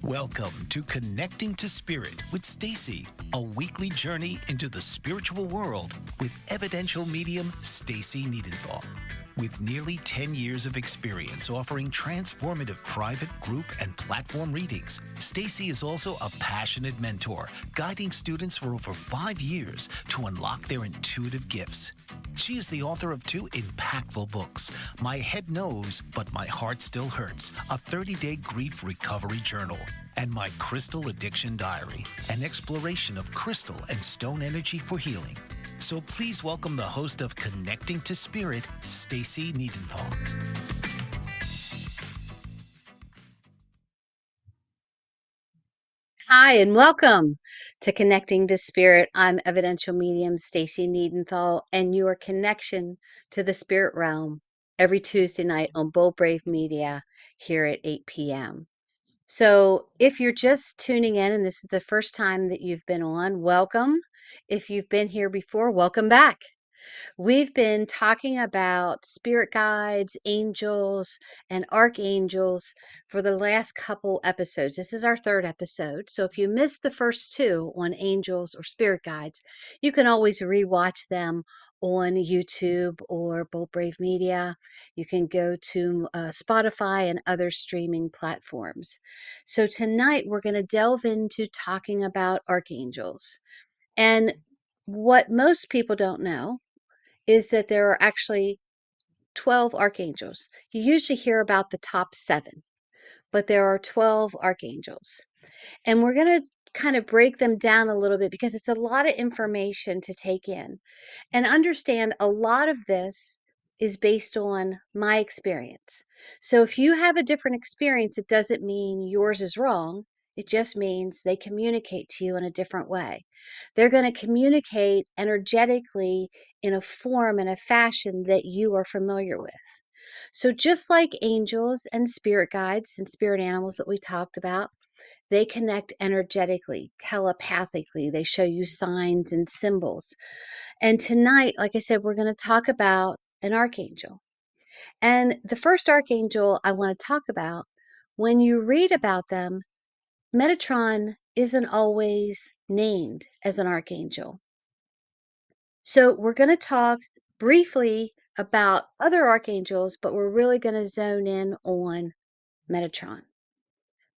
Welcome to Connecting to Spirit with Stacey, a weekly journey into the spiritual world with Evidential Medium Stacey Niedentohl. With nearly 10 years of experience offering transformative private, group, and platform readings, Stacey is also a passionate mentor, guiding students for over 5 years to unlock their intuitive gifts. She is the author of 2 impactful books, My Head Knows, But My Heart Still Hurts, a 30-day grief recovery journal, and My Crystal Addiction Diary, an exploration of crystal and stone energy for healing. So please welcome the host of Connecting to Spirit, Stacey Niedentohl. Hi, and welcome to Connecting to Spirit. I'm Evidential Medium Stacey Niedentohl, and your connection to the spirit realm every Tuesday night on Bold Brave Media here at 8 p.m. So, if you're just tuning in and this is the first time that you've been on, welcome. If you've been here before, welcome back. We've been talking about spirit guides, angels, and archangels for the last couple episodes. This is our 3rd episode. So if you missed the first 2 on angels or spirit guides, you can always rewatch them on YouTube or Bold Brave Media. You can go to Spotify and other streaming platforms. So tonight we're going to delve into talking about archangels. And what most people don't know is that there are actually 12 archangels. You usually hear about the top 7, but there are 12 archangels. And we're going to kind of break them down a little bit because it's a lot of information to take in and understand. A lot of this is based on my experience. So if you have a different experience, it doesn't mean yours is wrong. It just means they communicate to you in a different way. They're going to communicate energetically in a form and a fashion that you are familiar with. So just like angels and spirit guides and spirit animals that we talked about, they connect energetically, telepathically. They show you signs and symbols. And tonight, like I said, we're going to talk about an archangel. And the first archangel I want to talk about, when you read about them, Metatron isn't always named as an archangel. So we're going to talk briefly about other archangels, but we're really going to zone in on Metatron.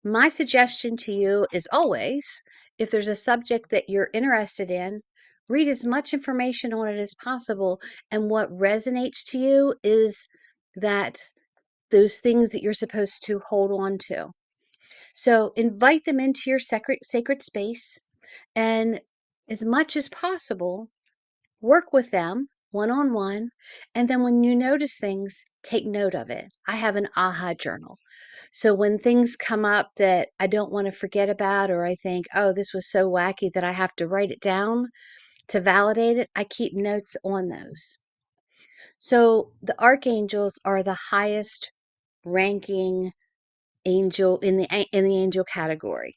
My suggestion to you is always, if there's a subject that you're interested in, read as much information on it as possible. And what resonates to you is that those things that you're supposed to hold on to. So invite them into your sacred space, and as much as possible, work with them one-on-one. And then when you notice things, take note of it. I have an aha journal. So when things come up that I don't want to forget about, or I think, oh, this was so wacky that I have to write it down to validate it, I keep notes on those. So the archangels are the highest ranking angel in the angel category.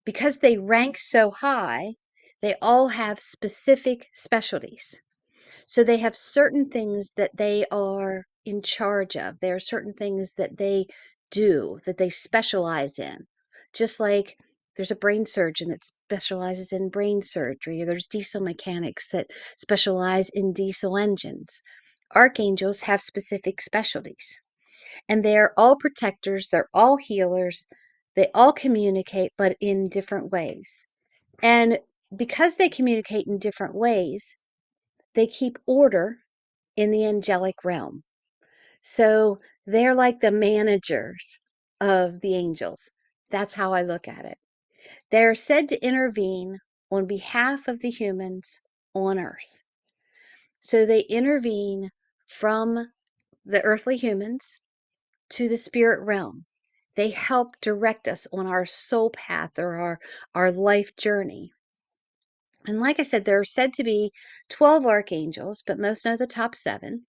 Because they rank so high, they all have specific specialties. So they have certain things that they are in charge of. There are certain things that they do, that they specialize in. Just like there's a brain surgeon that specializes in brain surgery, or there's diesel mechanics that specialize in diesel engines. Archangels have specific specialties, and they're all protectors, they're all healers, they all communicate, but in different ways. And because they communicate in different ways, they keep order in the angelic realm. So they're like the managers of the angels. That's how I look at it. They're said to intervene on behalf of the humans on earth. So they intervene from the earthly humans to the spirit realm. They help direct us on our soul path or our life journey. And like I said, there are said to be 12 archangels, but most know the top 7.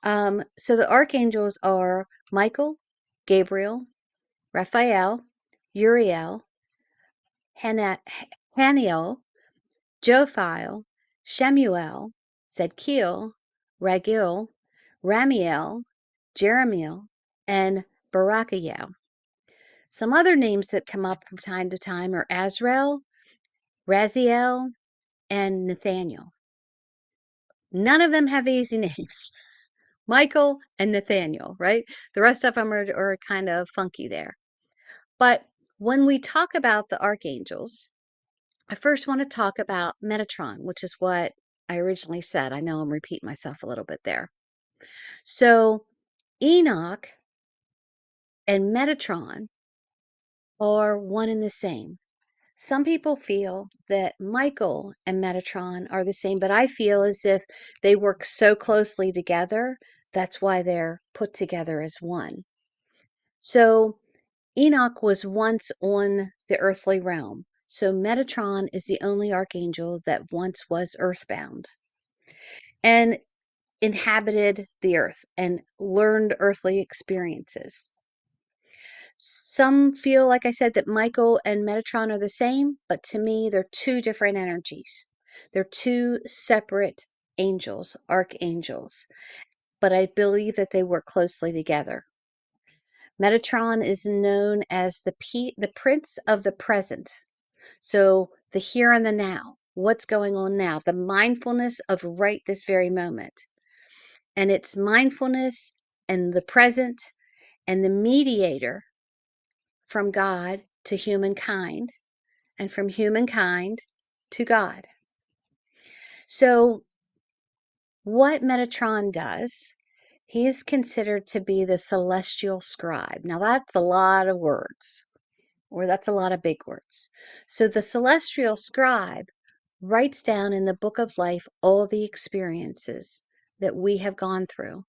So the archangels are Michael, Gabriel, Raphael, Uriel, Haniel, Jophiel, Shemuel, Zedkiel, Raguel, Ramiel, Jeremiel, and Barachiel. Some other names that come up from time to time are Azrael, Raziel, and Nathaniel. None of them have easy names. Michael and Nathaniel, right? The rest of them are kind of funky there. But when we talk about the archangels, I first want to talk about Metatron, which is what I originally said. I know I'm repeating myself a little bit there. So Enoch and Metatron are one and the same. Some people feel that Michael and Metatron are the same, but I feel as if they work so closely together, that's why they're put together as one. So Enoch was once on the earthly realm. So Metatron is the only archangel that once was earthbound and inhabited the earth and learned earthly experiences. Some feel, like I said, that Michael and Metatron are the same, but to me, they're two different energies. They're two separate angels, archangels, but I believe that they work closely together. Metatron is known as the prince of the present. So the here and the now, what's going on now, the mindfulness of right this very moment. And it's mindfulness and the present and the mediator from God to humankind and from humankind to God. So what Metatron does, he is considered to be the celestial scribe. Now that's a lot of words, or that's a lot of big words. So the celestial scribe writes down in the book of life all the experiences that we have gone through.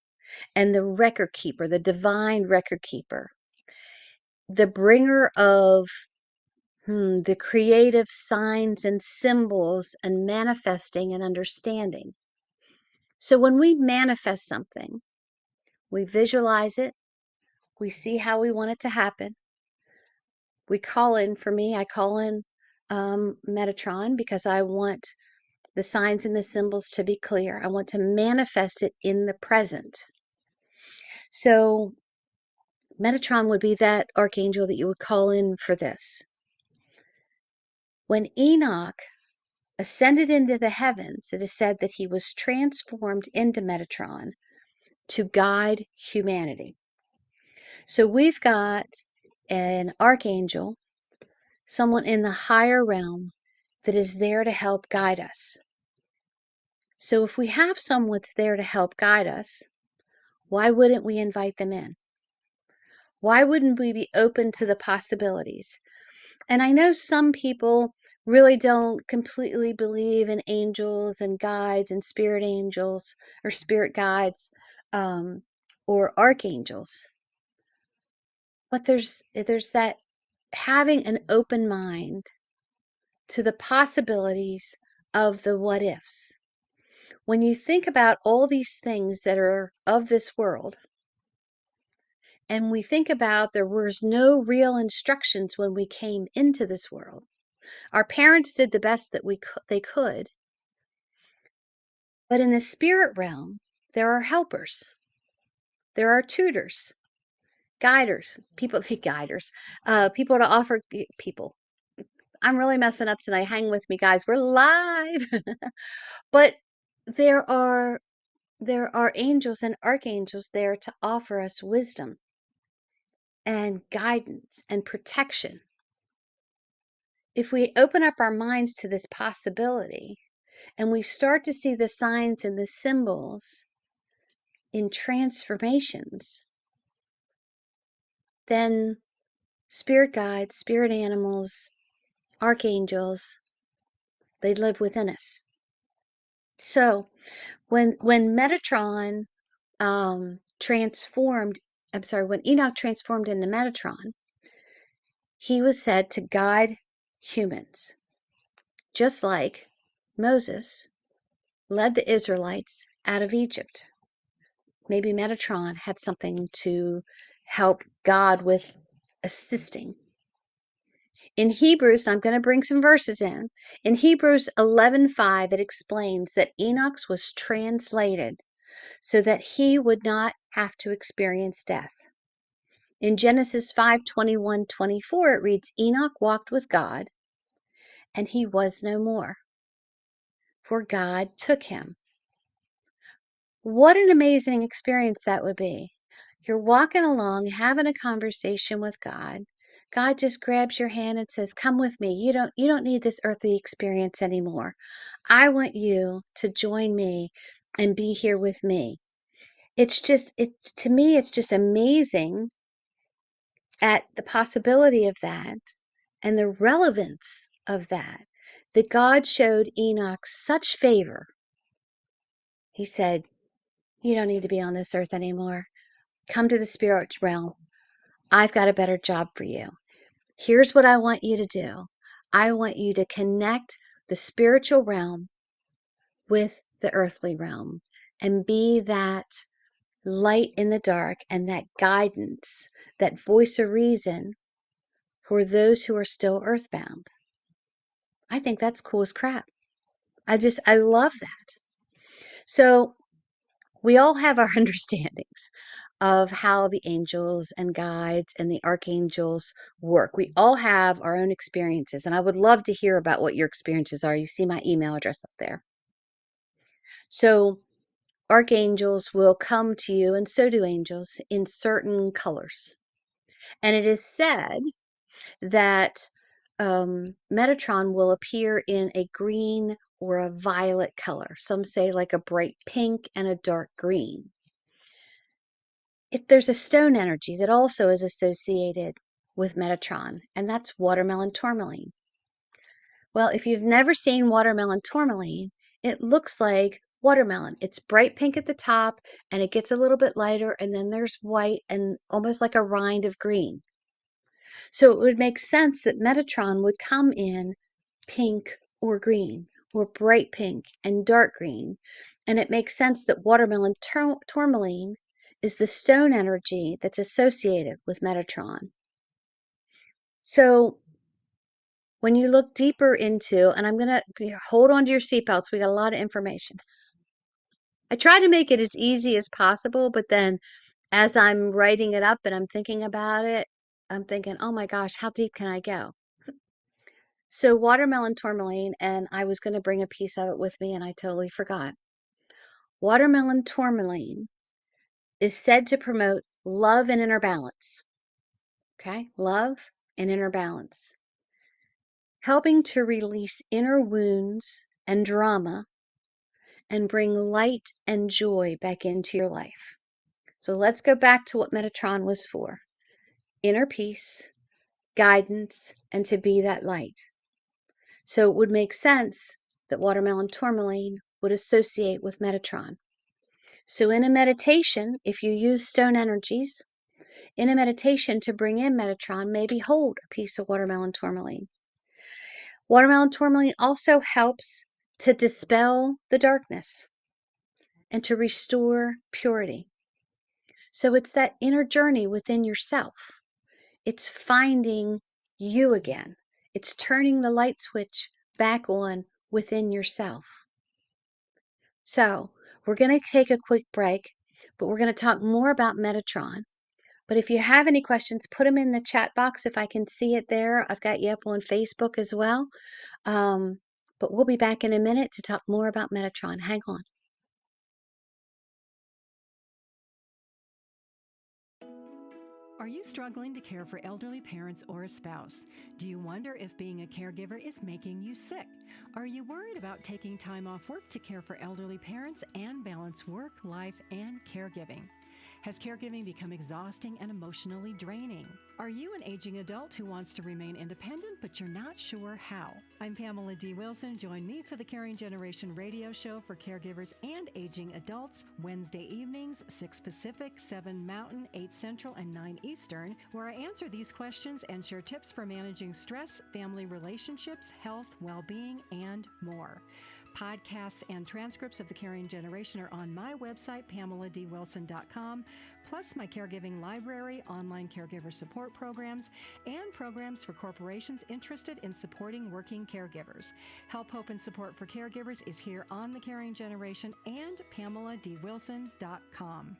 And the record keeper, the divine record keeper, the bringer of the creative signs and symbols and manifesting and understanding. So when we manifest something, we visualize it, we see how we want it to happen. We call in, for me, I call in Metatron because I want the signs and the symbols to be clear. I want to manifest it in the present. So Metatron would be that archangel that you would call in for this. When Enoch ascended into the heavens, it is said that he was transformed into Metatron to guide humanity. So we've got an archangel, someone in the higher realm that is there to help guide us. So if we have someone that's there to help guide us, why wouldn't we invite them in? Why wouldn't we be open to the possibilities? And I know some people really don't completely believe in angels and guides and spirit angels or spirit guides or archangels. But there's that having an open mind to the possibilities of the what ifs. When you think about all these things that are of this world, and we think about there was no real instructions when we came into this world. Our parents did the best that they could. But in the spirit realm, there are helpers. There are tutors, guiders, people to offer people. I'm really messing up tonight. Hang with me, guys. We're live. But there are angels and archangels there to offer us wisdom and guidance and protection. If we open up our minds to this possibility and we start to see the signs and the symbols in transformations, then spirit guides, spirit animals, archangels, they live within us. So when Metatron when Enoch transformed into Metatron, he was said to guide humans, just like Moses led the Israelites out of Egypt. Maybe Metatron had something to help God with assisting. In Hebrews, I'm going to bring some verses in. In Hebrews 11:5, it explains that Enoch was translated so that he would not have to experience death. In Genesis 5:21-24, it reads, Enoch walked with God, and he was no more, for God took him. What an amazing experience that would be. You're walking along, having a conversation with God. God just grabs your hand and says, come with me. You don't need this earthly experience anymore. I want you to join me and be here with me. To me, it's just amazing at the possibility of that and the relevance of that God showed Enoch such favor. He said, you don't need to be on this earth anymore. Come to the spirit realm. I've got a better job for you. Here's what I want you to do. I want you to connect the spiritual realm with the earthly realm and be that light in the dark and that guidance, that voice of reason for those who are still earthbound. I think that's cool as crap. I love that. So we all have our understandings of how the angels and guides and the archangels work. We all have our own experiences, and I would love to hear about what your experiences are. You see my email address up there. So archangels will come to you, and so do angels, in certain colors. And it is said that Metatron will appear in a green or a violet color. Some say like a bright pink and a dark green. There's a stone energy that also is associated with Metatron, and that's watermelon tourmaline. Well, if you've never seen watermelon tourmaline, it looks like watermelon. It's bright pink at the top, and it gets a little bit lighter, and then there's white and almost like a rind of green. So it would make sense that Metatron would come in pink or green, or bright pink and dark green. And it makes sense that watermelon tourmaline is the stone energy that's associated with Metatron. So when you look deeper into, and I'm going to hold on to your seatbelts, we got a lot of information. I try to make it as easy as possible, but then as I'm writing it up and I'm thinking about it, I'm thinking, oh my gosh, how deep can I go? So watermelon tourmaline, and I was going to bring a piece of it with me and I totally forgot. Watermelon tourmaline is said to promote love and inner balance. Okay, love and inner balance. Helping to release inner wounds and drama and bring light and joy back into your life. So let's go back to what Metatron was for. Inner peace, guidance, and to be that light. So it would make sense that watermelon tourmaline would associate with Metatron. So in a meditation, if you use stone energies, in a meditation to bring in Metatron, maybe hold a piece of watermelon tourmaline. Watermelon tourmaline also helps to dispel the darkness and to restore purity. So it's that inner journey within yourself. It's finding you again. It's turning the light switch back on within yourself. So we're going to take a quick break, but we're going to talk more about Metatron. But if you have any questions, put them in the chat box if I can see it there. I've got you up on Facebook as well. But we'll be back in a minute to talk more about Metatron. Hang on. Are you struggling to care for elderly parents or a spouse? Do you wonder if being a caregiver is making you sick? Are you worried about taking time off work to care for elderly parents and balance work, life, and caregiving? Has caregiving become exhausting and emotionally draining? Are you an aging adult who wants to remain independent, but you're not sure how? I'm Pamela D. Wilson. Join me for the Caring Generation radio show for caregivers and aging adults, Wednesday evenings, 6 Pacific, 7 Mountain, 8 Central, and 9 Eastern, where I answer these questions and share tips for managing stress, family relationships, health, well-being, and more. Podcasts and transcripts of The Caring Generation are on my website, PamelaDWilson.com, plus my caregiving library, online caregiver support programs, and programs for corporations interested in supporting working caregivers. Help, hope, and support for caregivers is here on The Caring Generation and PamelaDWilson.com.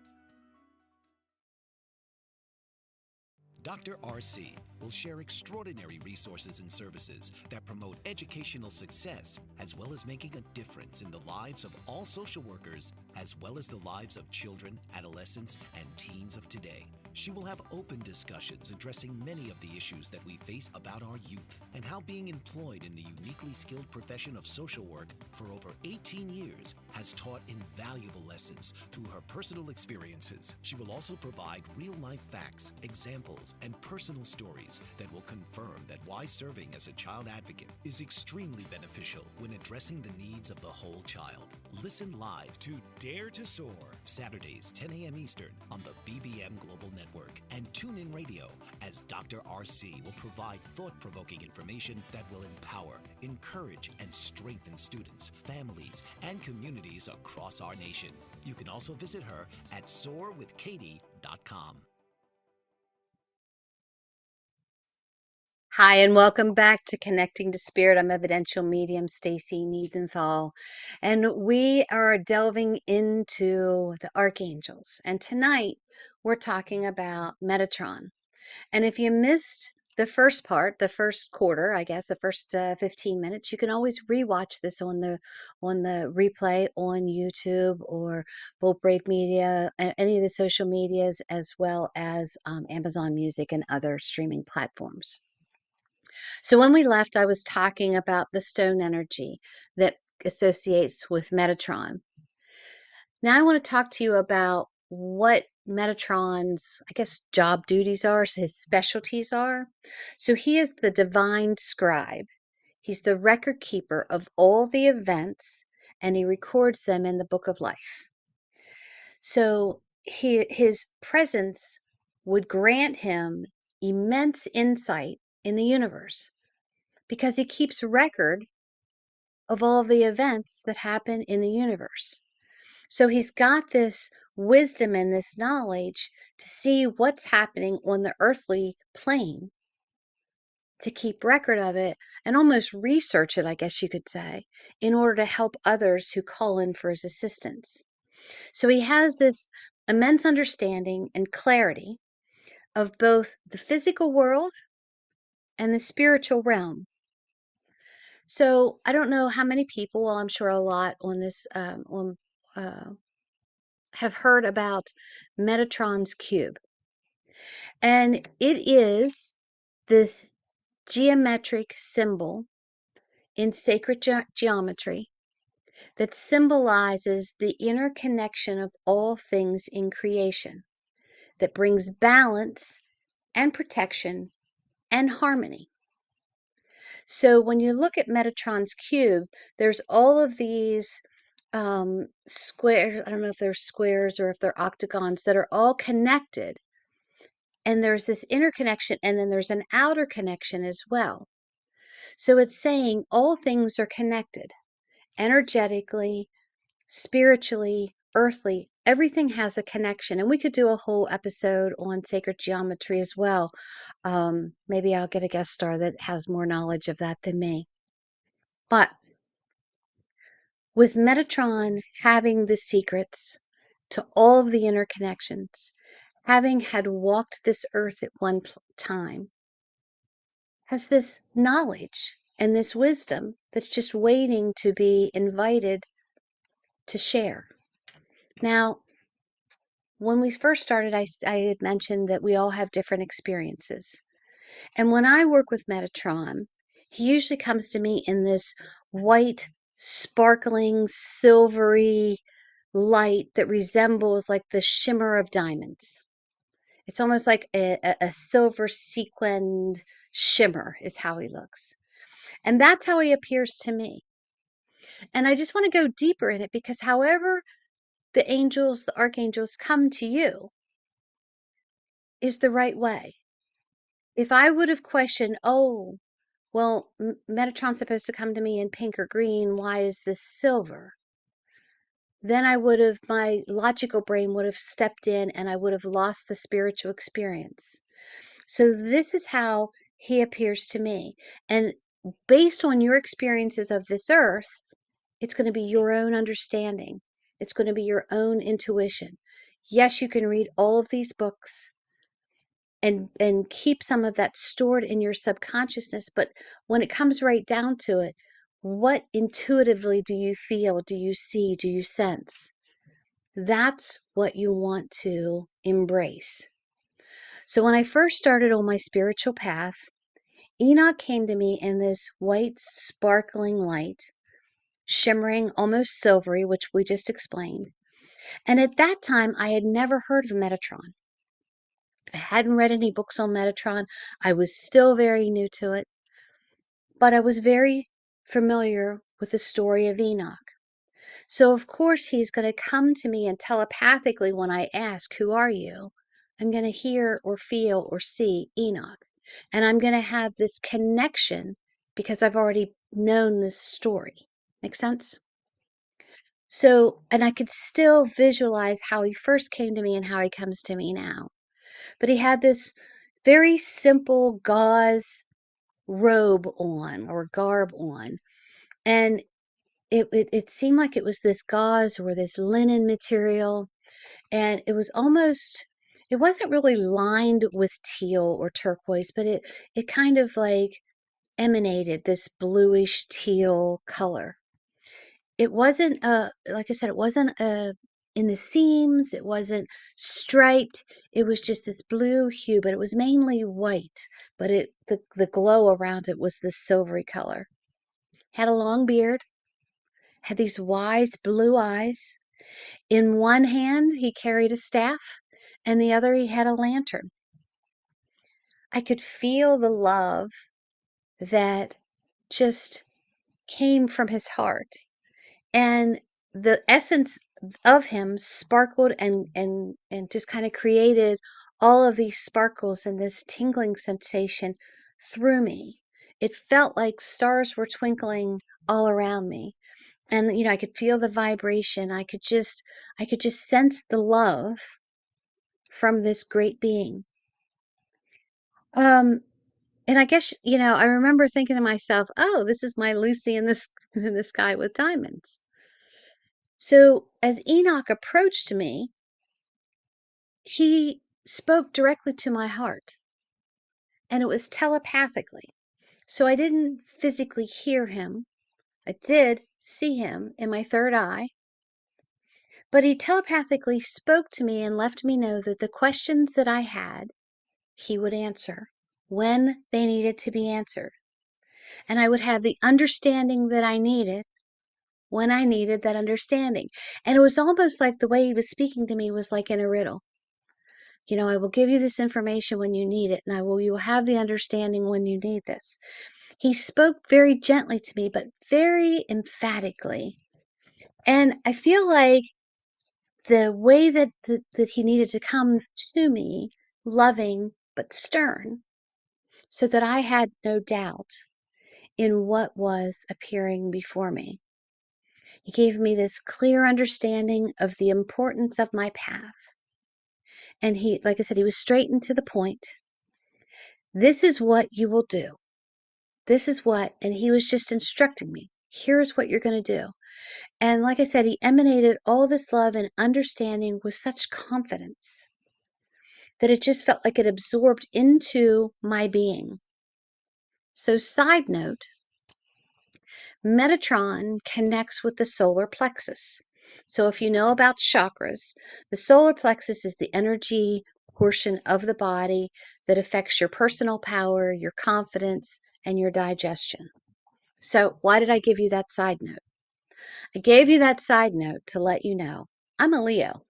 Dr. RC will share extraordinary resources and services that promote educational success, as well as making a difference in the lives of all social workers, as well as the lives of children, adolescents, and teens of today. She will have open discussions addressing many of the issues that we face about our youth and how being employed in the uniquely skilled profession of social work for over 18 years has taught invaluable lessons through her personal experiences. She will also provide real-life facts, examples, and personal stories that will confirm that why serving as a child advocate is extremely beneficial when addressing the needs of the whole child. Listen live to Dare to Soar, Saturdays, 10 a.m. Eastern on the BBM Global Network, and tune in radio as Dr. RC will provide thought-provoking information that will empower, encourage, and strengthen students, families, and communities across our nation. You can also visit her at soarwithkatie.com. Hi, and welcome back to Connecting to Spirit. I'm Evidential Medium Stacey Niedentohl, and we are delving into the Archangels. And tonight, we're talking about Metatron. And if you missed the first part, the first quarter, I guess, the first 15 minutes, you can always rewatch this on the replay on YouTube or Bold Brave Media, any of the social medias, as well as Amazon Music and other streaming platforms. So when we left, I was talking about the stone energy that associates with Metatron. Now I want to talk to you about what Metatron's, I guess, job duties are, his specialties are. So he is the divine scribe. He's the record keeper of all the events, and he records them in the book of life. So his presence would grant him immense insight in the universe, because he keeps record of all the events that happen in the universe. So he's got this wisdom and this knowledge to see what's happening on the earthly plane, to keep record of it and almost research it, I guess you could say, in order to help others who call in for his assistance. So he has this immense understanding and clarity of both the physical world and the spiritual realm. So I don't know how many people, well, I'm sure a lot on this have heard about Metatron's cube, and it is this geometric symbol in sacred geometry that symbolizes the interconnection of all things in creation, that brings balance and protection and harmony. So when you look at Metatron's cube, there's all of these squares. I don't know if they're squares or if they're octagons that are all connected. And there's this interconnection, and then there's an outer connection as well. So it's saying all things are connected energetically, spiritually, earthly. Everything has a connection. And we could do a whole episode on sacred geometry as well. Maybe I'll get a guest star that has more knowledge of that than me. But with Metatron having the secrets to all of the interconnections, having had walked this earth at one time, has this knowledge and this wisdom that's just waiting to be invited to share. Now, when we first started, I had mentioned that we all have different experiences. And when I work with Metatron, he usually comes to me in this white, sparkling, silvery light that resembles like the shimmer of diamonds. It's almost like a silver sequined shimmer is how he looks. And that's how he appears to me. And I just want to go deeper in it, because however the angels, the archangels come to you is the right way. If I would have questioned, oh, well, Metatron's supposed to come to me in pink or green, why is this silver? Then my logical brain would have stepped in and I would have lost the spiritual experience. So this is how he appears to me. And based on your experiences of this earth, it's going to be your own understanding. It's going to be your own intuition. Yes, you can read all of these books and keep some of that stored in your subconsciousness. But when it comes right down to it, what intuitively do you feel? Do you see? Do you sense? That's what you want to embrace. So when I first started on my spiritual path, Enoch came to me in this white, sparkling light, shimmering, almost silvery, which we just explained. And at that time, I had never heard of Metatron. I hadn't read any books on Metatron. I was still very new to it, but I was very familiar with the story of Enoch. So, of course, he's going to come to me and telepathically, when I ask, "Who are you?" I'm going to hear or feel or see Enoch. And I'm going to have this connection because I've already known this story. Make sense? So, and I could still visualize how he first came to me and how he comes to me now. But he had this very simple gauze robe on or garb on. And it seemed like it was this gauze or this linen material. And it was almost, it wasn't really lined with teal or turquoise, but it kind of like emanated this bluish teal color. It wasn't like I said, it wasn't in the seams, it wasn't striped. It was just this blue hue, but it was mainly white, but the glow around it was this silvery color. Had a long beard, had these wise blue eyes. In one hand he carried a staff, and the other he had a lantern. I could feel the love that just came from his heart. And the essence of him sparkled and just kind of created all of these sparkles and this tingling sensation through me. It felt like stars were twinkling all around me. And I could feel the vibration. I could just sense the love from this great being. Um and I guess, I remember thinking to myself, "Oh, this is my Lucy in this in the sky with diamonds." So as Enoch approached me, he spoke directly to my heart, and it was telepathically. So I didn't physically hear him. I did see him in my third eye, but he telepathically spoke to me and left me know that the questions that I had, he would answer when they needed to be answered. And I would have the understanding that I needed when I needed that understanding. And it was almost like the way he was speaking to me was like in a riddle. I will give you this information when you need it, and you will have the understanding when you need this. He spoke very gently to me, but very emphatically. And I feel like the way that he needed to come to me, loving but stern, so that I had no doubt in what was appearing before me. He gave me this clear understanding of the importance of my path. And he, like I said, he was straight and to the point. This is what you will do. This is what, and he was just instructing me. Here's what you're going to do. And like I said, he emanated all this love and understanding with such confidence that it just felt like it absorbed into my being. So, side note, Metatron connects with the solar plexus. So if you know about chakras, the solar plexus is the energy portion of the body that affects your personal power, your confidence, and your digestion. So why did I give you that side note? I gave you that side note to let you know I'm a Leo.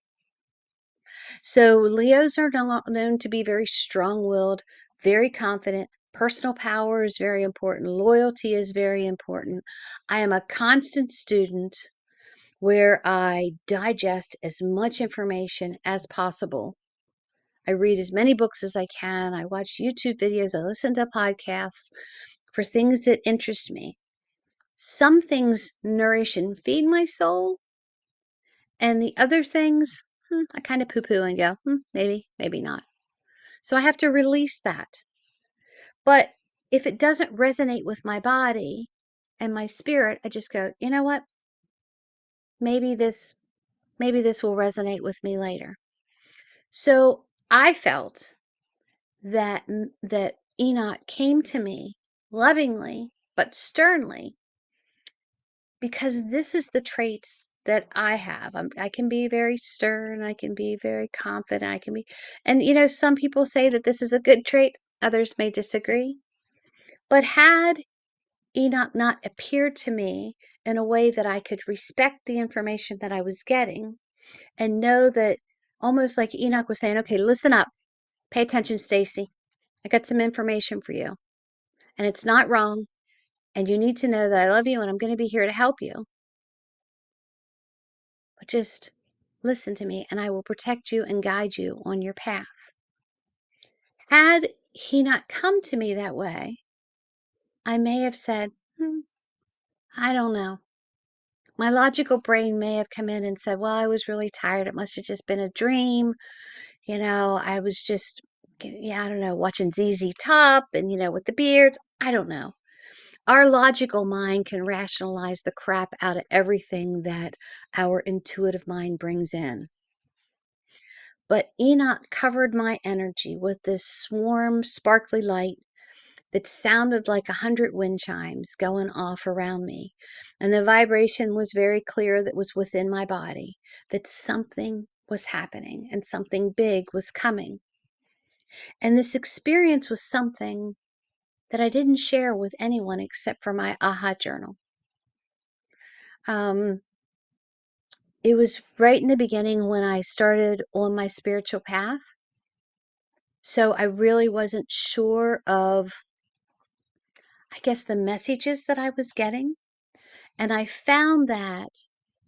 So Leos are known to be very strong-willed, very confident. Personal power is very important. Loyalty is very important. I am a constant student where I digest as much information as possible. I read as many books as I can. I watch YouTube videos. I listen to podcasts for things that interest me. Some things nourish and feed my soul, and the other things, I kind of poo-poo and go, maybe, maybe not. So I have to release that. But if it doesn't resonate with my body and my spirit, I just go, you know what? Maybe this will resonate with me later. So I felt that Enoch came to me lovingly but sternly, because this is the traits that I have. I can be very stern, I can be very confident, I can be, and some people say that this is a good trait, others may disagree. But had Enoch not appeared to me in a way that I could respect the information that I was getting and know that, almost like Enoch was saying, okay, listen up, pay attention, Stacey. I got some information for you, and it's not wrong, and you need to know that I love you and I'm going to be here to help you. But just listen to me and I will protect you and guide you on your path. Had he not come to me that way, I may have said, I don't know. My logical brain may have come in and said, well, I was really tired. It must have just been a dream. I was just, I don't know, watching ZZ Top and, with the beards. I don't know. Our logical mind can rationalize the crap out of everything that our intuitive mind brings in. But Enoch covered my energy with this swarm, sparkly light that sounded like 100 wind chimes going off around me. And the vibration was very clear that was within my body, that something was happening and something big was coming. And this experience was something that I didn't share with anyone except for my aha journal. It was right in the beginning when I started on my spiritual path. So I really wasn't sure of, I guess, the messages that I was getting. And I found that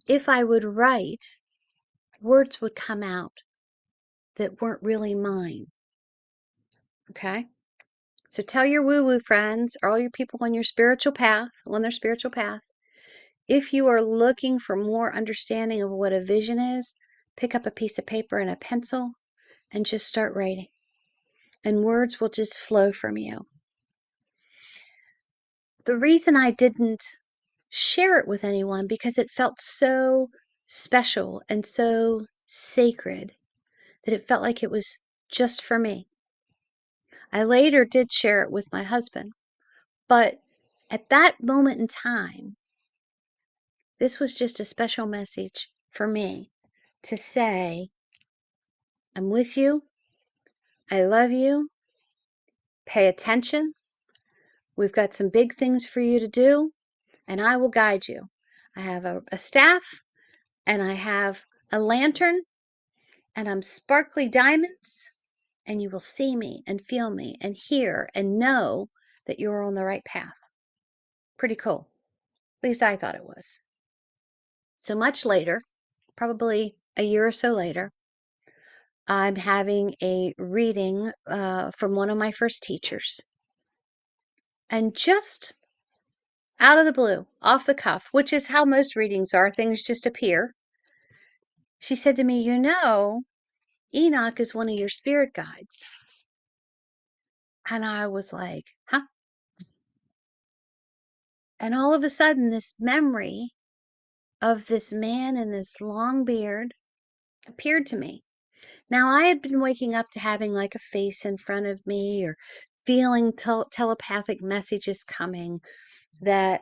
if I would write, words would come out that weren't really mine. Okay? So tell your woo-woo friends, or all your people on your spiritual path, on their spiritual path, if you are looking for more understanding of what a vision is, pick up a piece of paper and a pencil and just start writing. And words will just flow from you. The reason I didn't share it with anyone, because it felt so special and so sacred that it felt like it was just for me. I later did share it with my husband, but at that moment in time, this was just a special message for me to say, I'm with you, I love you, pay attention, we've got some big things for you to do, and I will guide you. I have a staff, and I have a lantern, and I'm sparkly diamonds, and you will see me and feel me and hear and know that you're on the right path. Pretty cool. At least I thought it was. So much later, probably a year or so later, I'm having a reading from one of my first teachers. And just out of the blue, off the cuff, which is how most readings are, things just appear, she said to me, Enoch is one of your spirit guides. And I was like, huh? And all of a sudden, this memory of this man in this long beard appeared to me. Now, I had been waking up to having like a face in front of me, or feeling telepathic messages coming that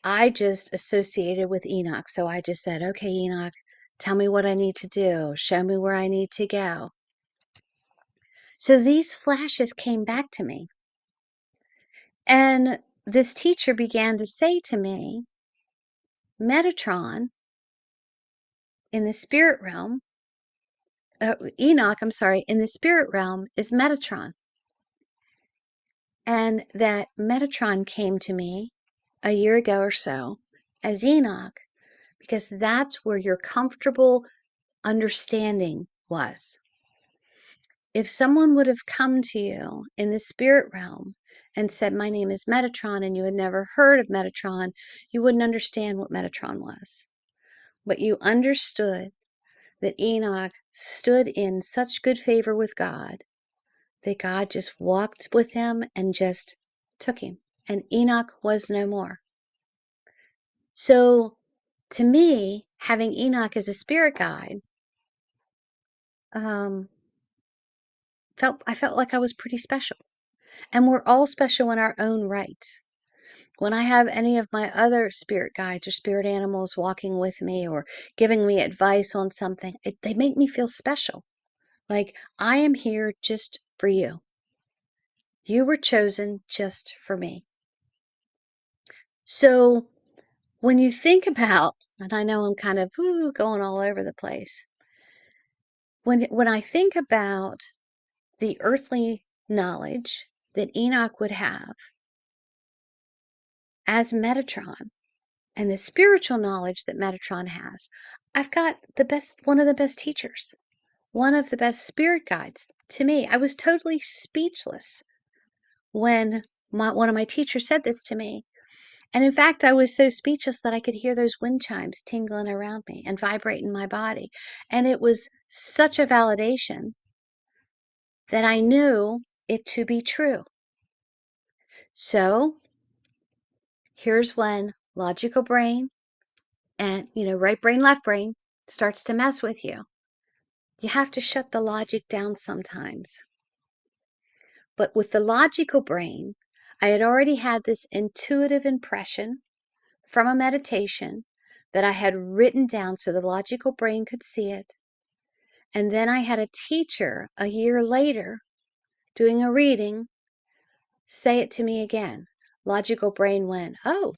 I just associated with Enoch. So I just said, okay, Enoch, tell me what I need to do. Show me where I need to go. So these flashes came back to me. And this teacher began to say to me, Metatron in the spirit realm, Enoch, I'm sorry, in the spirit realm is Metatron. And that Metatron came to me a year ago or so as Enoch, because that's where your comfortable understanding was. If someone would have come to you in the spirit realm and said, my name is Metatron, and you had never heard of Metatron, you wouldn't understand what Metatron was. But you understood that Enoch stood in such good favor with God that God just walked with him and just took him. And Enoch was no more. So to me, having Enoch as a spirit guide, I felt like I was pretty special. And we're all special in our own right. When I have any of my other spirit guides or spirit animals walking with me or giving me advice on something, they make me feel special. Like I am here just for you. You were chosen just for me. So when you think about, and I know I'm kind of going all over the place, when I think about the earthly knowledge that Enoch would have as Metatron and the spiritual knowledge that Metatron has, I've got one of the best teachers, one of the best spirit guides to me. I was totally speechless when one of my teachers said this to me. And in fact, I was so speechless that I could hear those wind chimes tingling around me and vibrate in my body. And it was such a validation that I knew it to be true. So here's when logical brain and, right brain, left brain starts to mess with you. You have to shut the logic down sometimes. But with the logical brain, I had already had this intuitive impression from a meditation that I had written down so the logical brain could see it. And then I had a teacher a year later doing a reading say it to me again. Logical brain went, oh,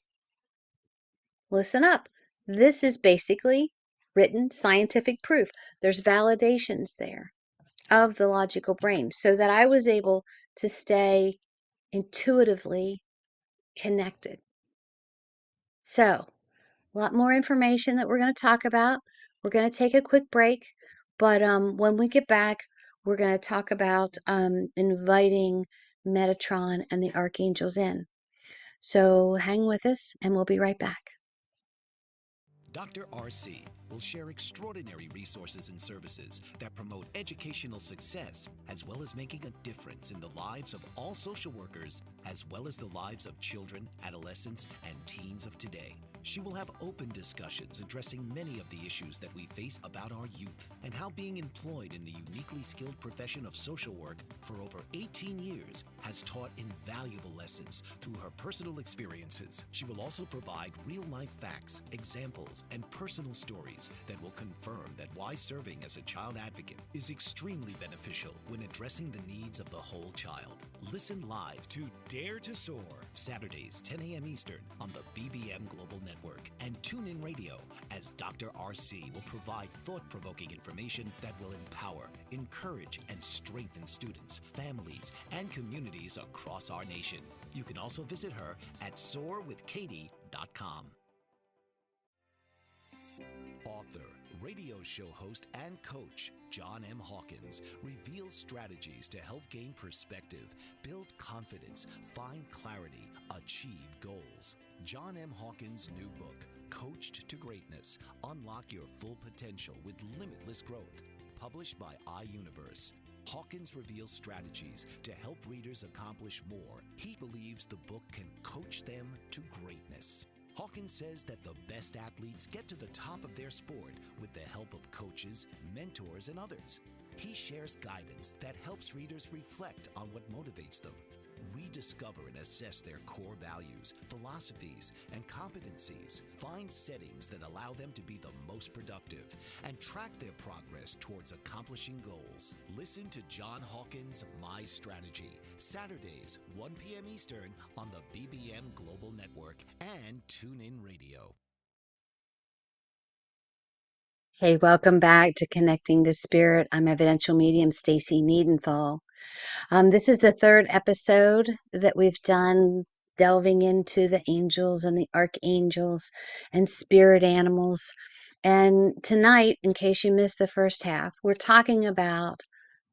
listen up. This is basically written scientific proof. There's validations there of the logical brain so that I was able to stay intuitively connected. So, a lot more information that we're going to talk about. We're going to take a quick break, but when we get back, we're going to talk about inviting Metatron and the Archangels in. So hang with us, and we'll be right back. Dr. RC will share extraordinary resources and services that promote educational success, as well as making a difference in the lives of all social workers, as well as the lives of children, adolescents, and teens of today. She will have open discussions addressing many of the issues that we face about our youth and how being employed in the uniquely skilled profession of social work for over 18 years has taught invaluable lessons through her personal experiences. She will also provide real-life facts, examples, and personal stories that will confirm that why serving as a child advocate is extremely beneficial when addressing the needs of the whole child. Listen live to Dare to Soar, Saturdays, 10 a.m. Eastern on the BBM Global Network, and tune in radio as Dr. RC will provide thought-provoking information that will empower, encourage, and strengthen students, families, and communities across our nation. You can also visit her at soarwithkatie.com. Author, radio show host, and coach John M. Hawkins reveals strategies to help gain perspective, build confidence, find clarity, achieve goals. John M. Hawkins' new book, Coached to Greatness, Unlock Your Full Potential with Limitless Growth, published by iUniverse. Hawkins reveals strategies to help readers accomplish more. He believes the book can coach them to greatness. Hawkins says that the best athletes get to the top of their sport with the help of coaches, mentors, and others. He shares guidance that helps readers reflect on what motivates them, rediscover and assess their core values, philosophies, and competencies, find settings that allow them to be the most productive, and track their progress towards accomplishing goals. Listen to John Hawkins' My Strategy, Saturdays, 1 p.m. Eastern on the BBM Global Network and TuneIn Radio. Hey, welcome back to Connecting to Spirit. I'm Evidential Medium Stacey Niedentohl. This is the third episode that we've done delving into the angels and the archangels and spirit animals. And tonight, in case you missed the first half, we're talking about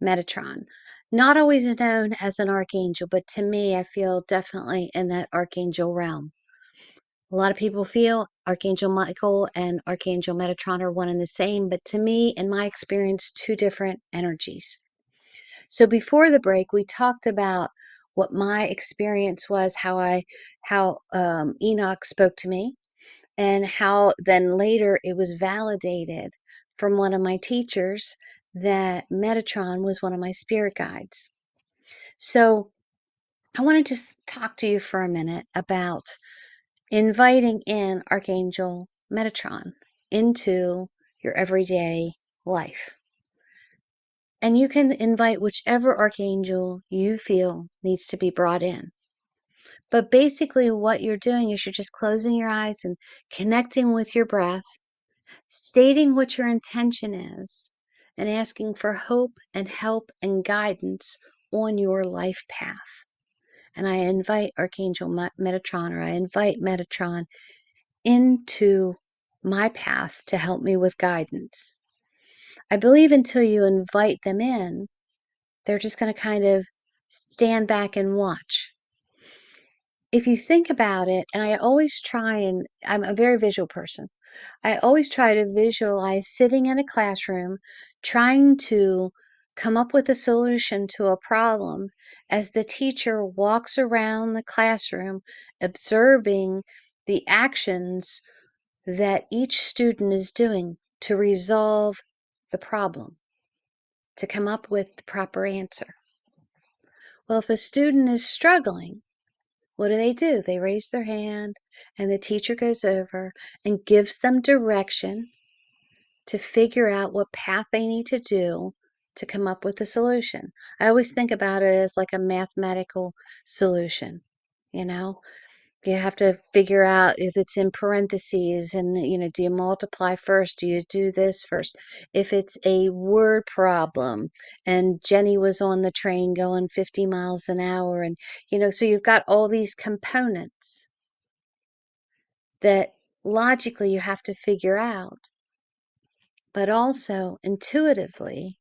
Metatron. Not always known as an archangel, but to me, I feel definitely in that archangel realm. A lot of people feel Archangel Michael and Archangel Metatron are one and the same, but to me, in my experience, two different energies. So before the break, we talked about what my experience was, how Enoch spoke to me, and how then later it was validated from one of my teachers that Metatron was one of my spirit guides. So I want to just talk to you for a minute about inviting in Archangel Metatron into your everyday life. And you can invite whichever archangel you feel needs to be brought in. But basically what you're doing is you're just closing your eyes and connecting with your breath, stating what your intention is, and asking for hope and help and guidance on your life path. And I invite Archangel Metatron, or I invite Metatron into my path to help me with guidance. I believe until you invite them in, they're just going to kind of stand back and watch. If you think about it, and I always try, and I'm a very visual person, I always try to visualize sitting in a classroom trying to come up with a solution to a problem as the teacher walks around the classroom observing the actions that each student is doing to resolve the problem, to come up with the proper answer. Well, if a student is struggling, what do? They raise their hand, and the teacher goes over and gives them direction to figure out what path they need to do to come up with a solution. I always think about it as like a mathematical solution, you know? You have to figure out if it's in parentheses and, do you multiply first? Do you do this first? If it's a word problem and Jenny was on the train going 50 miles an hour and, so you've got all these components that logically you have to figure out, but also intuitively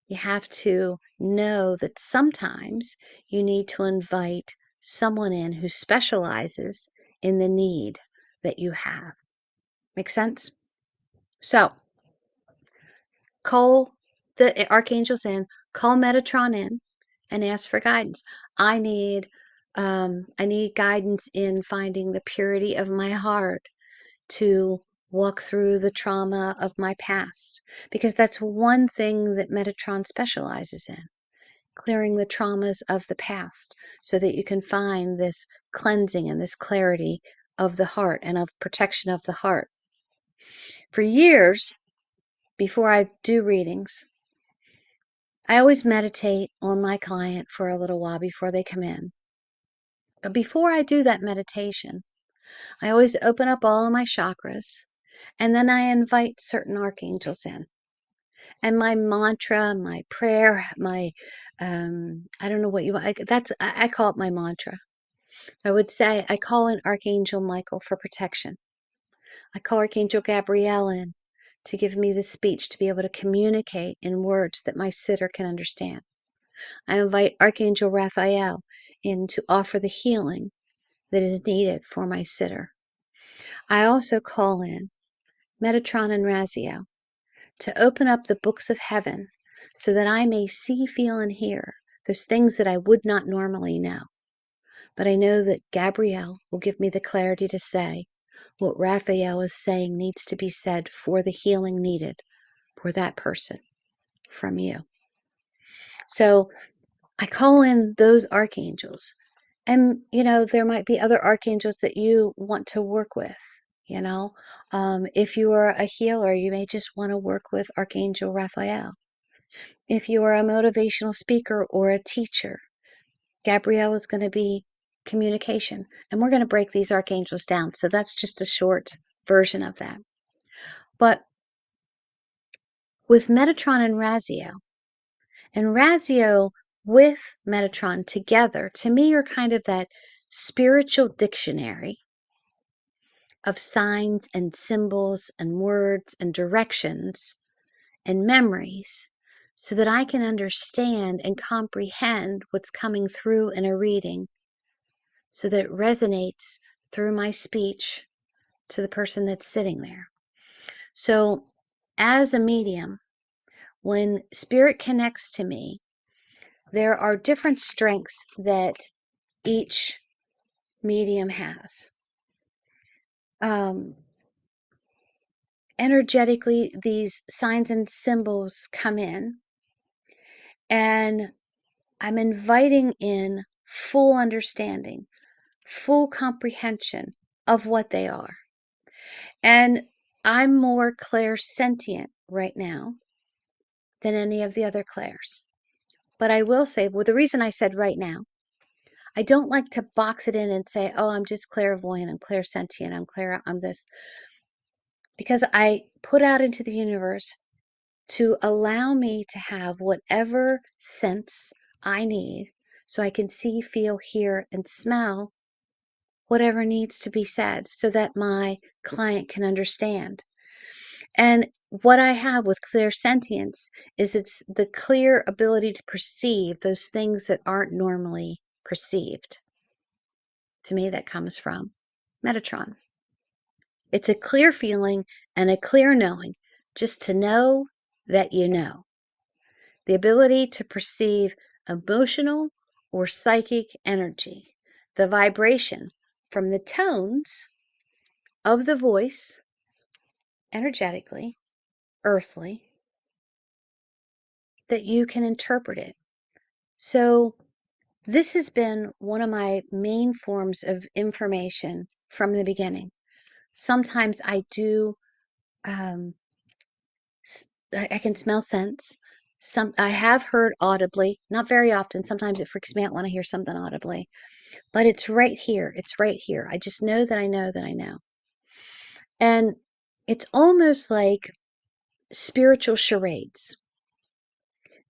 you have to know that sometimes you need to invite someone in who specializes in the need that you have. Make sense? So, call the archangels in, call Metatron in, and ask for guidance. I need guidance in finding the purity of my heart to walk through the trauma of my past, because that's one thing that Metatron specializes in. Clearing the traumas of the past so that you can find this cleansing and this clarity of the heart and of protection of the heart. For years, before I do readings, I always meditate on my client for a little while before they come in. But before I do that meditation, I always open up all of my chakras, and then I invite certain archangels in. And my mantra, my prayer, my I don't know what you want. I call it my mantra. I would say I call in Archangel Michael for protection. I call Archangel Gabrielle in to give me the speech to be able to communicate in words that my sitter can understand. I invite Archangel Raphael in to offer the healing that is needed for my sitter. I also call in Metatron and Raziel to open up the books of heaven so that I may see, feel, and hear those things that I would not normally know. But I know that Gabrielle will give me the clarity to say what Raphael is saying needs to be said for the healing needed for that person from you. So I call in those archangels. And, there might be other archangels that you want to work with. If you are a healer, you may just want to work with Archangel Raphael. If you are a motivational speaker or a teacher, Gabrielle is going to be communication. And we're going to break these archangels down. So that's just a short version of that. But with Metatron and Raziel with Metatron together, to me, you're kind of that spiritual dictionary of signs and symbols and words and directions and memories so that I can understand and comprehend what's coming through in a reading so that it resonates through my speech to the person that's sitting there. So as a medium, when spirit connects to me, there are different strengths that each medium has. energetically these signs and symbols come in, and I'm inviting in full understanding, full comprehension of what they are. And I'm more clairsentient right now than any of the other clairs. But I will say, well, the reason I said right now, I don't like to box it in and say, oh, I'm just clairvoyant, I'm clairsentient, I'm this, because I put out into the universe to allow me to have whatever sense I need so I can see, feel, hear, and smell whatever needs to be said so that my client can understand. And what I have with clairsentience is it's the clear ability to perceive those things that aren't normally perceived. To me, that comes from Metatron. It's a clear feeling and a clear knowing, just to know that you know. The ability to perceive emotional or psychic energy, the vibration from the tones of the voice, energetically, earthly, that you can interpret it. So this has been one of my main forms of information from the beginning. Sometimes I do, I can smell scents. I have heard audibly, not very often. Sometimes it freaks me out when I hear something audibly, but it's right here. It's right here. I just know that I know that I know. And it's almost like spiritual charades,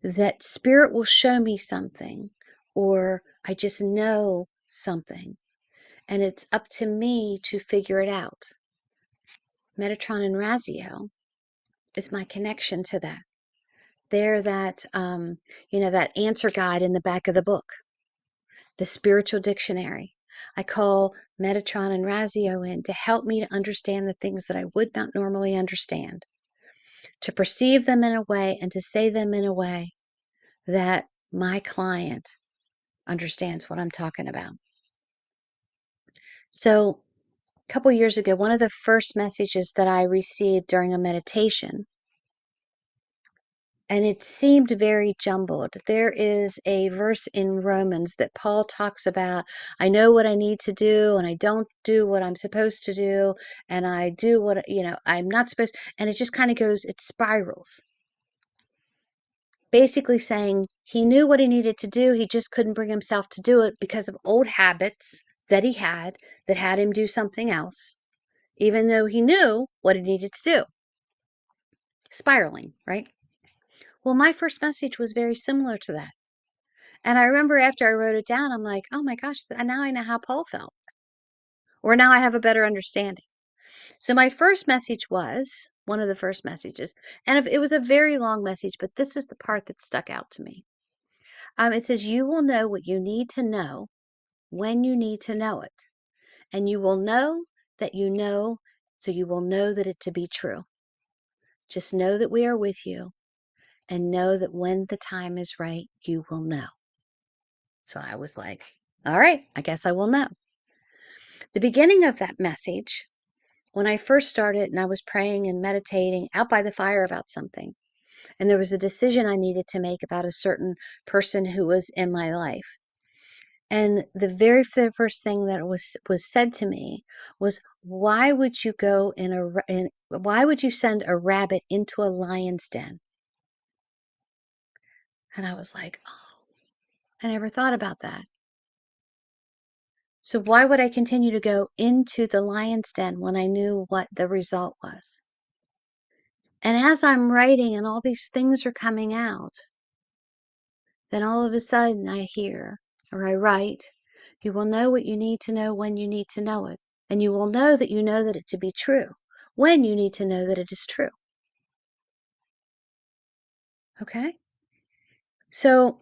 that spirit will show me something, or I just know something, and it's up to me to figure it out. Metatron and Raziel is my connection to that. They're that, that answer guide in the back of the book, the spiritual dictionary. I call Metatron and Raziel in to help me to understand the things that I would not normally understand, to perceive them in a way and to say them in a way that my client understands what I'm talking about. So a couple years ago, one of the first messages that I received during a meditation, and it seemed very jumbled. There is a verse in Romans that Paul talks about, I know what I need to do, and I don't do what I'm supposed to do, and I do what, I'm not supposed, and it just kind of goes, it spirals. Basically saying he knew what he needed to do, he just couldn't bring himself to do it because of old habits that he had that had him do something else, even though he knew what he needed to do. Spiraling, right? Well, my first message was very similar to that. And I remember after I wrote it down, I'm like, oh my gosh, now I know how Paul felt. Or now I have a better understanding. So my first message was one of the first messages, and it was a very long message, but this is the part that stuck out to me. It says, you will know what you need to know when you need to know it. And you will know that you know, so you will know that it to be true. Just know that we are with you, and know that when the time is right, you will know. So I was like, all right, I guess I will know. The beginning of that message, when I first started and I was praying and meditating out by the fire about something, and there was a decision I needed to make about a certain person who was in my life. And the very first thing that was said to me was, why would you why would you send a rabbit into a lion's den? And I was like, oh, I never thought about that. So why would I continue to go into the lion's den when I knew what the result was? And as I'm writing and all these things are coming out, then all of a sudden I hear, or I write, you will know what you need to know when you need to know it. And you will know that it to be true when you need to know that it is true. Okay? So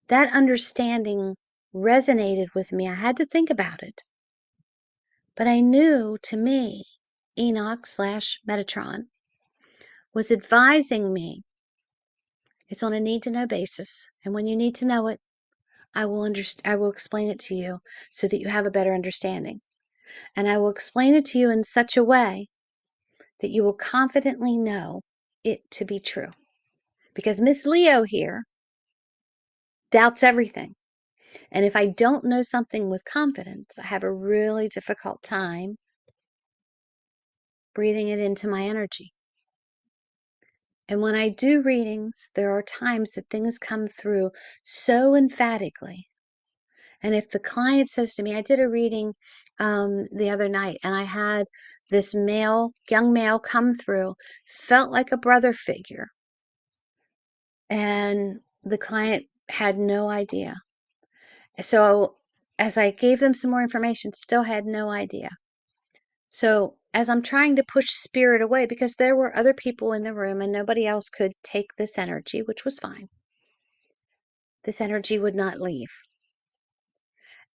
that understanding resonated with me. I had to think about it. But I knew, to me, Enoch/Metatron was advising me. It's on a need-to-know basis. And when you need to know it, I will explain it to you so that you have a better understanding. And I will explain it to you in such a way that you will confidently know it to be true. Because Miss Leo here doubts everything. And if I don't know something with confidence, I have a really difficult time breathing it into my energy. And when I do readings, there are times that things come through so emphatically. And if the client says to me, I did a reading the other night and I had this young male come through, felt like a brother figure. And the client had no idea. So as I gave them some more information, still had no idea. So as I'm trying to push spirit away, because there were other people in the room and nobody else could take this energy, which was fine, this energy would not leave.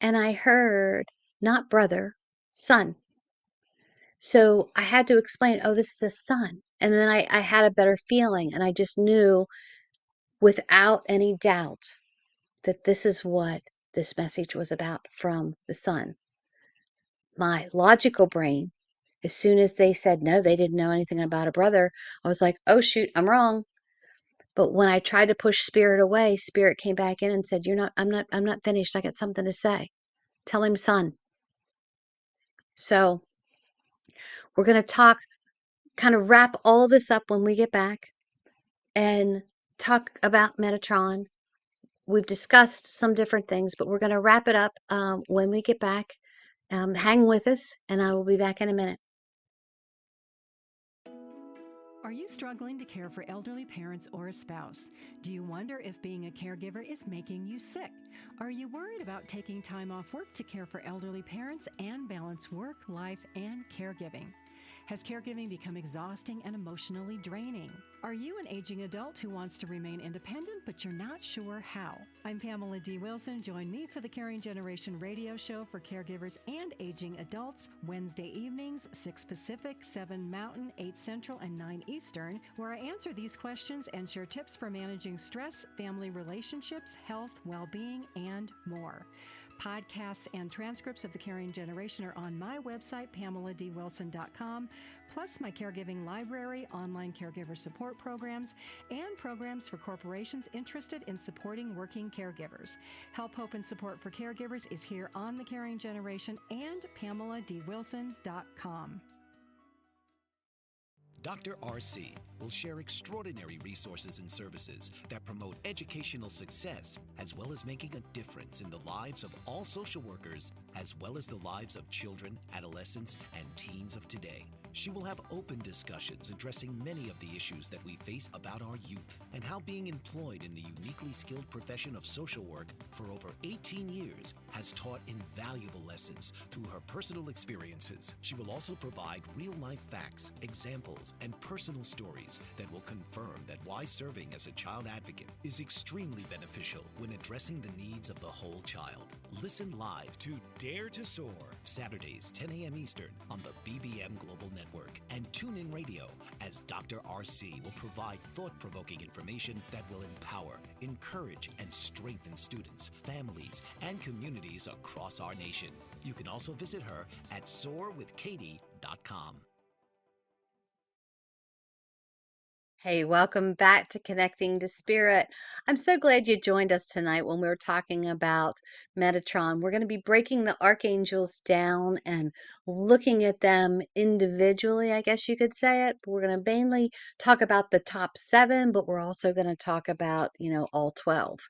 And I heard, not brother, son. So I had to explain, oh, this is a son. And then I had a better feeling, and I just knew without any doubt that this is what this message was about from the son. My logical brain, as soon as they said no, they didn't know anything about a brother, I was like, oh, shoot, I'm wrong. But when I tried to push spirit away, spirit came back in and said, I'm not finished. I got something to say. Tell him son. So we're going to kind of wrap all this up when we get back and talk about Metatron. We've discussed some different things, but we're going to wrap it up when we get back. Hang with us, and I will be back in a minute. Are you struggling to care for elderly parents or a spouse? Do you wonder if being a caregiver is making you sick? Are you worried about taking time off work to care for elderly parents and balance work, life, and caregiving? Has caregiving become exhausting and emotionally draining? Are you an aging adult who wants to remain independent, but you're not sure how? I'm Pamela D. Wilson. Join me for the Caring Generation radio show for caregivers and aging adults, Wednesday evenings, 6 Pacific, 7 Mountain, 8 Central, and 9 Eastern, where I answer these questions and share tips for managing stress, family relationships, health, well-being, and more. Podcasts and transcripts of The Caring Generation are on my website, PamelaDWilson.com, plus my caregiving library, online caregiver support programs, and programs for corporations interested in supporting working caregivers. Help, hope, and support for caregivers is here on The Caring Generation and PamelaDWilson.com. Dr. RC will share extraordinary resources and services that promote educational success, as well as making a difference in the lives of all social workers, as well as the lives of children, adolescents, and teens of today. She will have open discussions addressing many of the issues that we face about our youth and how being employed in the uniquely skilled profession of social work for over 18 years has taught invaluable lessons through her personal experiences. She will also provide real-life facts, examples, and personal stories that will confirm that why serving as a child advocate is extremely beneficial when addressing the needs of the whole child. Listen live to Dare to Soar, Saturdays 10 a.m. Eastern on the BBM Global Network, and tune in radio as Dr. RC will provide thought-provoking information that will empower, encourage, and strengthen students, families, and communities across our nation. You can also visit her at soarwithkatie.com. Hey, welcome back to Connecting to Spirit. I'm so glad you joined us tonight when we were talking about Metatron. We're going to be breaking the archangels down and looking at them individually, I guess you could say it. We're going to mainly talk about the top 7, but we're also going to talk about, all 12.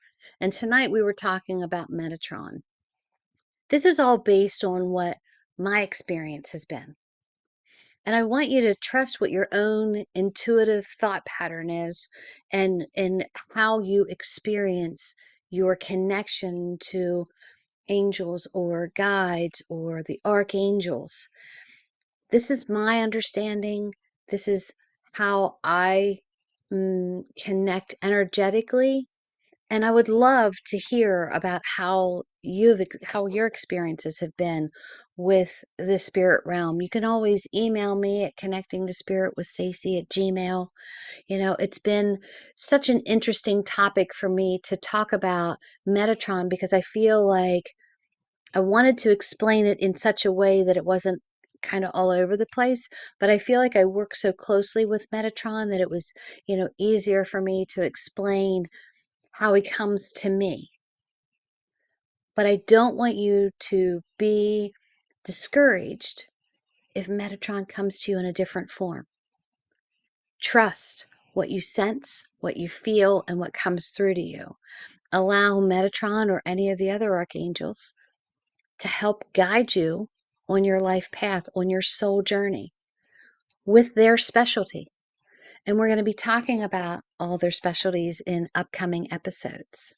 And tonight we were talking about Metatron. This is all based on what my experience has been. And I want you to trust what your own intuitive thought pattern is and how you experience your connection to angels or guides or the archangels. This is my understanding. This is how I connect energetically. And I would love to hear about how your experiences have been with the spirit realm. You can always email me at conectingtospiritwithstacey at gmail. It's been such an interesting topic for me to talk about Metatron because I feel like I wanted to explain it in such a way that it wasn't kind of all over the place, but I feel like I work so closely with Metatron that it was, easier for me to explain how he comes to me. But I don't want you to be discouraged if Metatron comes to you in a different form. Trust what you sense, what you feel, and what comes through to you. Allow Metatron or any of the other archangels to help guide you on your life path, on your soul journey with their specialty. And we're going to be talking about all their specialties in upcoming episodes.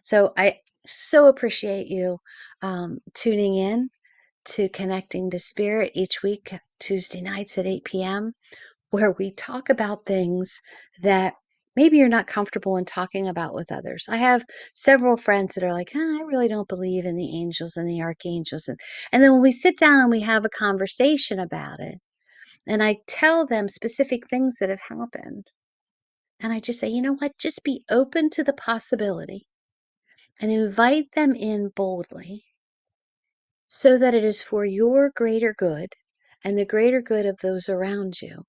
So I so appreciate you tuning in to Connecting to Spirit each week, Tuesday nights at 8 p.m., where we talk about things that maybe you're not comfortable in talking about with others. I have several friends that are like, I really don't believe in the angels and the archangels. And then when we sit down and we have a conversation about it, and I tell them specific things that have happened, and I just say, you know what, just be open to the possibility and invite them in boldly so that it is for your greater good and the greater good of those around you.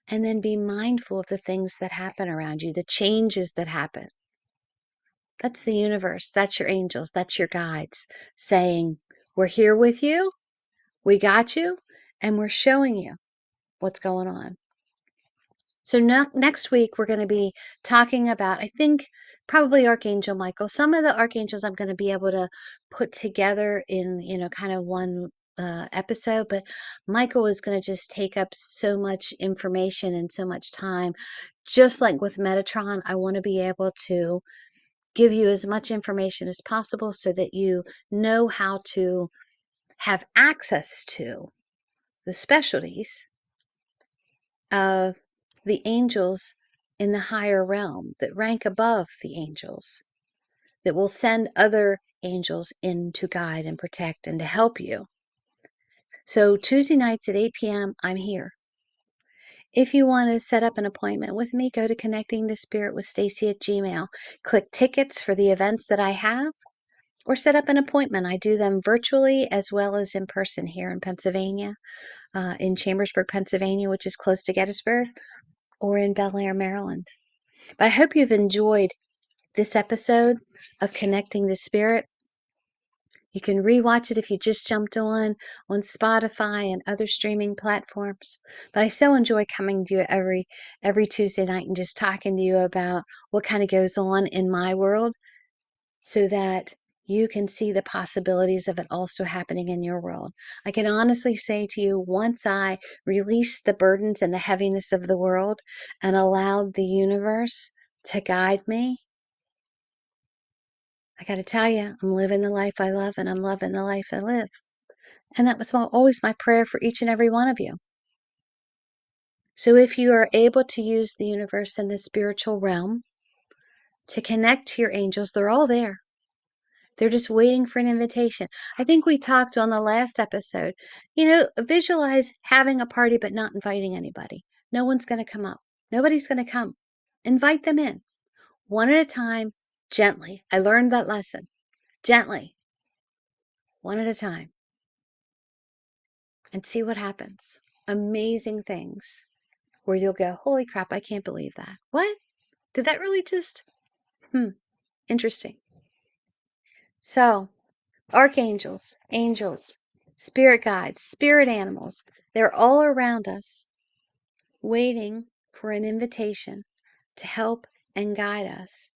And then be mindful of the things that happen around you, the changes that happen. That's the universe. That's your angels. That's your guides saying, we're here with you. We got you. And we're showing you what's going on. So next week, we're going to be talking about, I think, probably Archangel Michael. Some of the archangels I'm going to be able to put together in, kind of one episode, but Michael is going to just take up so much information and so much time. Just like with Metatron, I want to be able to give you as much information as possible so that you know how to have access to the specialties of the angels in the higher realm that rank above the angels, that will send other angels in to guide and protect and to help you. So Tuesday nights at 8 p.m., I'm here. If you want to set up an appointment with me, go to conectingtospiritwithstacey at Gmail. Click tickets for the events that I have, or set up an appointment. I do them virtually as well as in person here in Pennsylvania, in Chambersburg, Pennsylvania, which is close to Gettysburg, or in Bel Air, Maryland. But I hope you've enjoyed this episode of Connecting to Spirit. You can rewatch it if you just jumped on Spotify and other streaming platforms. But I so enjoy coming to you every Tuesday night and just talking to you about what kind of goes on in my world so that you can see the possibilities of it also happening in your world. I can honestly say to you, once I released the burdens and the heaviness of the world and allowed the universe to guide me, I got to tell you, I'm living the life I love and I'm loving the life I live. And that was always my prayer for each and every one of you. So if you are able to use the universe and the spiritual realm to connect to your angels, they're all there. They're just waiting for an invitation. I think we talked on the last episode, visualize having a party but not inviting anybody. No one's going to come up. Nobody's going to come. Invite them in, one at a time, gently. I learned that lesson. Gently, one at a time. And see what happens. Amazing things where you'll go, holy crap, I can't believe that. What? Did that really just, interesting. So, archangels, angels, spirit guides, spirit animals, they're all around us waiting for an invitation to help and guide us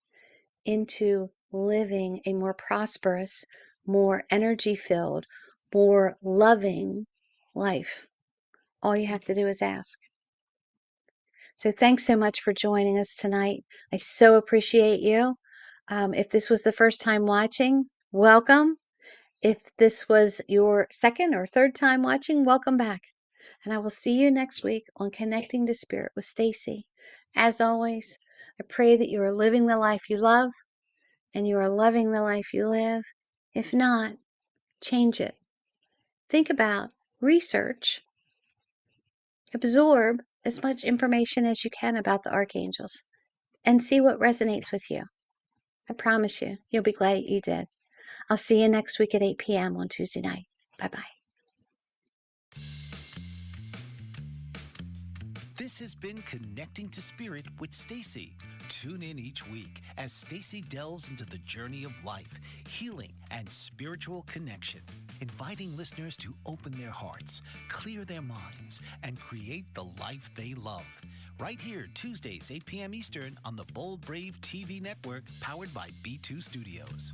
into living a more prosperous, more energy-filled, more loving life. All you have to do is ask. So thanks so much for joining us tonight. I so appreciate you. If this was the first time watching, welcome. If this was your second or third time watching, welcome back. And I will see you next week on Connecting to Spirit with Stacey. As always, I pray that you are living the life you love and you are loving the life you live. If not, change it. Think about, research, absorb as much information as you can about the archangels and see what resonates with you. I promise you, you'll be glad you did. I'll see you next week at 8 p.m. on Tuesday night. Bye-bye. This has been Connecting to Spirit with Stacey. Tune in each week as Stacey delves into the journey of life, healing, and spiritual connection, inviting listeners to open their hearts, clear their minds, and create the life they love. Right here, Tuesdays, 8 p.m. Eastern on the Bold Brave TV network, powered by B2 Studios.